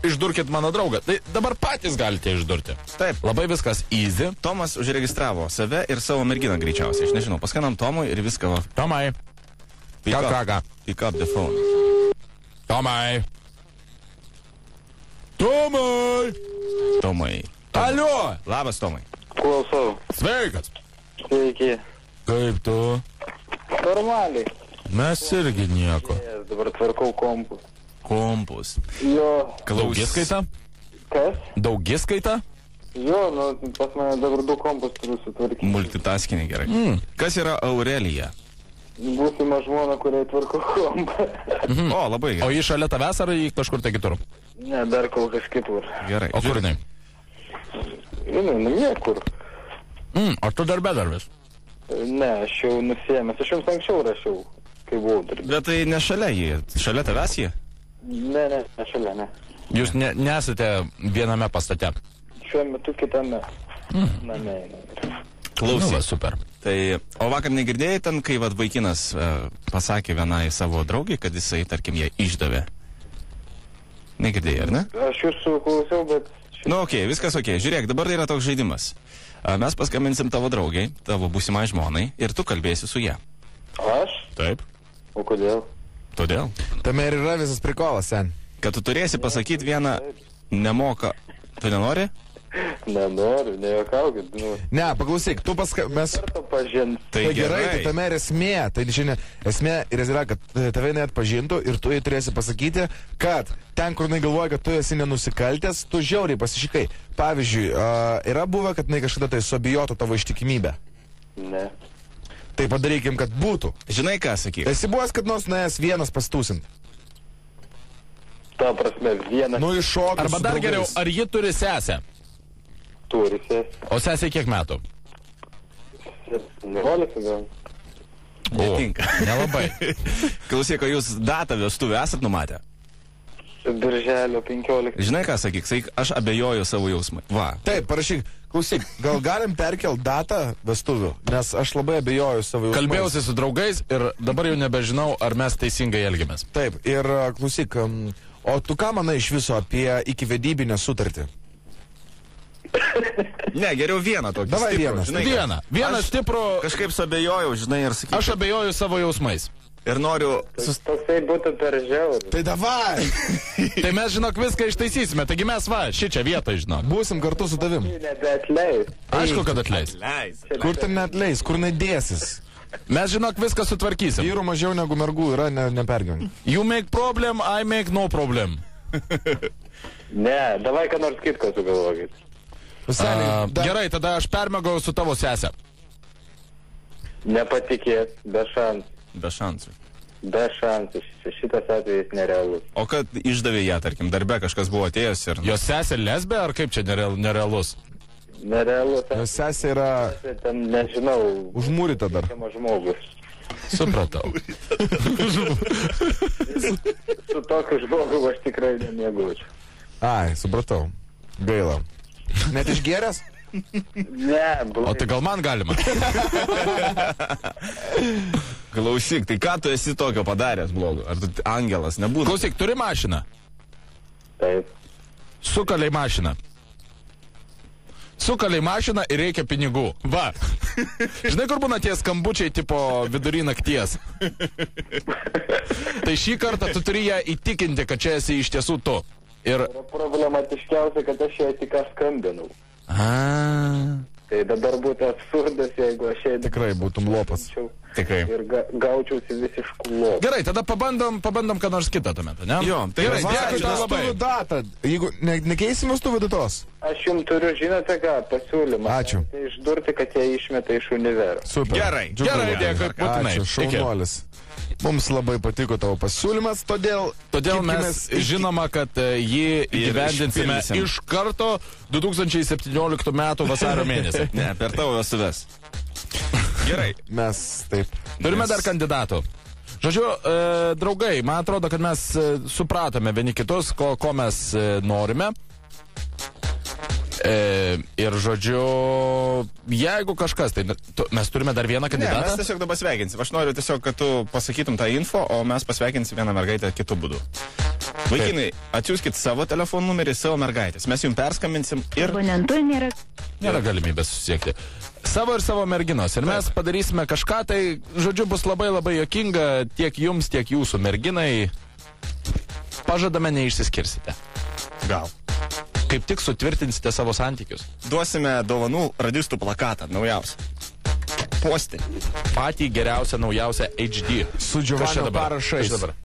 išdurkit mano draugą. Tai dabar patys galite išdurti. Taip. Labai viskas easy. Tomas užregistravo save ir savo merginą greičiausiai. Aš nežinau, paskanam Tomui ir viską. Tomai. Pick up the phone. Tomai. Tomai. Alio. Labas, Tomai. Klausau. Sveikas. Sveiki. Kaip tu? Normaliai. Mes irgi nieko. Dabar tvarkau kompus. Kompus. Jo. Daugiskaita? Kas? Daugiskaita? Jo, pas mane dabar 2 kompus turiu sutvarkyti. Multitaskinė gerai. Kas yra Aurelija? Būsima žmona, kuriai tvarkau kompą. O, labai O gerai. jį šalia tavęs ar jį kažkur tai kitur? Ne, dar kol kas kitur. Gerai. O kur jinai? Niekur. O tu darbė dar vis? Ne, aš jau nusėmęs. Aš jums anksčiau rašiau, kai buvau darbė. Bet tai ne šalia jį. Šalia tavęs jį? Ne, šalia, ne. Jūs nesate viename pastate. Šiuo metu kitame. Ne. Klausyk. Nu, va, super. Tai, o vakar negirdėjai ten, kai vat vaikinas pasakė vienai savo draugiai, kad jisai, tarkim, ją išdavė? Negirdėjai, ar ne? Aš jūsų klausiau, bet... Nu, okei, viskas okei. Žiūrėk, dabar yra toks žaidimas. Mes paskambinsim tavo draugiai, tavo būsimai žmonai, ir tu kalbėsi su ją. Aš? Taip. O kodėl? Todėl, Tame ir yra visas prikolas, sen. kad tu turėsi pasakyti vieną nemoka... Tu nenori? Nenoriu, nejuokaukit. Ne, paklausyk, tu mes... Kartą pažint. Tai Tai gerai, tai tame ir esmė. Tai šiandien esmė ir yra, kad tave net pažintų ir tu jai turėsi pasakyti, kad ten, kur jinai galvoja, kad tu esi nenusikaltęs, tu žiauriai pasišikai. Pavyzdžiui, yra buvę, kad jinai kažkada tai suabijotų tavo ištikimybę. Ne. Tai padarykim, kad būtų. Žinai ką, sakyk? Esi buvęs, kad nors nuėjęs vienas pastūsint. Ta prasme, vienas Nu, iššokęs. Arba dar geriau, ar ji turi sesę? turi sės. O sesė kiek metų? 11 gal. Netinka. Nelabai. Klausyk, o jūs datą vestuvių esat numatę? Birželio 15. Žinai ką, sakyk, aš abejoju savo jausmai. Va. Taip, parašyk. Klausyk, gal galim perkelt datą vestuvių, nes aš labai abejoju savo jausmais. Kalbėjausi su draugais ir dabar jau nebežinau, ar mes teisingai elgiamės. Taip, ir klausyk, o tu ką manai iš viso apie ikivedybinę sutartį? Ne, geriau vieną tokį. Davai stiprų, vieną. žinai ką? Vieną Aš stiprų. Kažkaip suabejojau, žinai, ir sakyk. Aš abejoju savo jausmais. Ir noriu... Toksai būtų per žiaurų. Tai davai! Tai mes, žinok, viską ištaisysime. Taigi mes, va, šičia vietoj, žinok. Būsim kartu su tavim. Nebeatleis. Aišku, kad atleis. Leis. Kur ten net leis, kur nedėsis? Mes, žinok, viską sutvarkysim. Vyrų mažiau negu mergų yra, nepergyveni. You make problem, I make no problem. Ne, davai ką nors kitko sugalvokit. Gerai, tada aš permėgau su tavo sesę. Nepatikės, be šansų. Be šansų. Be šansų. Šitas atvejis nerealus. O kad išdavė ją, tarkim, darbe kažkas buvo atėjęs ir... Jos sesė lesbė, ar kaip čia nerealus? Nerealus. Jos sesė yra Ten nežinau. užmūryta dar. Žmogus. Supratau. Su tokiu žmogu aš tikrai nemėgaučiau. Ai, supratau. Gaila. Net išgėręs? Ne, O tai gal man galima? Klausyk, tai ką tu esi tokio padaręs blogo? Ar tu angelas nebūtų? Klausyk, turi mašiną? Taip. Sukaliai mašiną. Sukaliai mašiną ir reikia pinigų. Va. Žinai, kur būna tie skambučiai tipo vidury nakties? Tai šį kartą tu turi ją įtikinti, kad čia esi iš tiesų tu. Ir... Problematiškiausia, kad aš ją tik skambinau. Tai dabar būtų absurdas, jeigu aš ją... Tikrai būtum lopas. Tikrai. Ir gaučiausi visiškų lopų. Gerai, tada pabandom ką nors kitą tuomet, ne? Jo, tai gerai, va, dėkui tau labai. Vestuvių datą. Jeigu nekeisim vestuvių datos. Aš jums turiu, žinote ką, pasiūlymą. Ačiū. Tai išdurti, kad ją išmeta iš univero. Super. Gerai. Gerai, dėkui, būtinai. Ačiū, šaunuolis. Mums labai patiko tavo pasiūlymas, todėl mes žinoma, kad jį įgyvendinsime išpildysim. iš karto 2017 metų vasario mėnesį. Ne, per tavo vestuves. Gerai. Mes taip. Turime dar kandidatų. Žodžiu, draugai, man atrodo, kad mes supratome vieni kitus, ko mes norime. Ir žodžiu, jeigu kažkas, tai mes turime dar vieną Ne, kandidatą. mes tiesiog dabar sveikinsim. Aš noriu tiesiog, kad tu pasakytum tą info, o mes pasveikinsim vieną mergaitę kitų būdų. Vaikinai, atsiųskit savo telefonų numerį, savo mergaitės. Mes jums perskambinsim ir... Abonentų nėra. Nėra galimybės susiekti. Savo ir savo merginos. Ir mes padarysime kažką, tai, žodžiu, bus labai labai juokinga tiek jums, tiek jūsų merginai. Pažadame, neišsiskirsite. Gal. Kaip tik sutvirtinsite savo santykius. Duosime dovanų radistų plakatą, naujausią. Postį. Patį geriausią, naujausią HD. Su Kas čia Giovanio dabar? parašais. Kas čia dabar?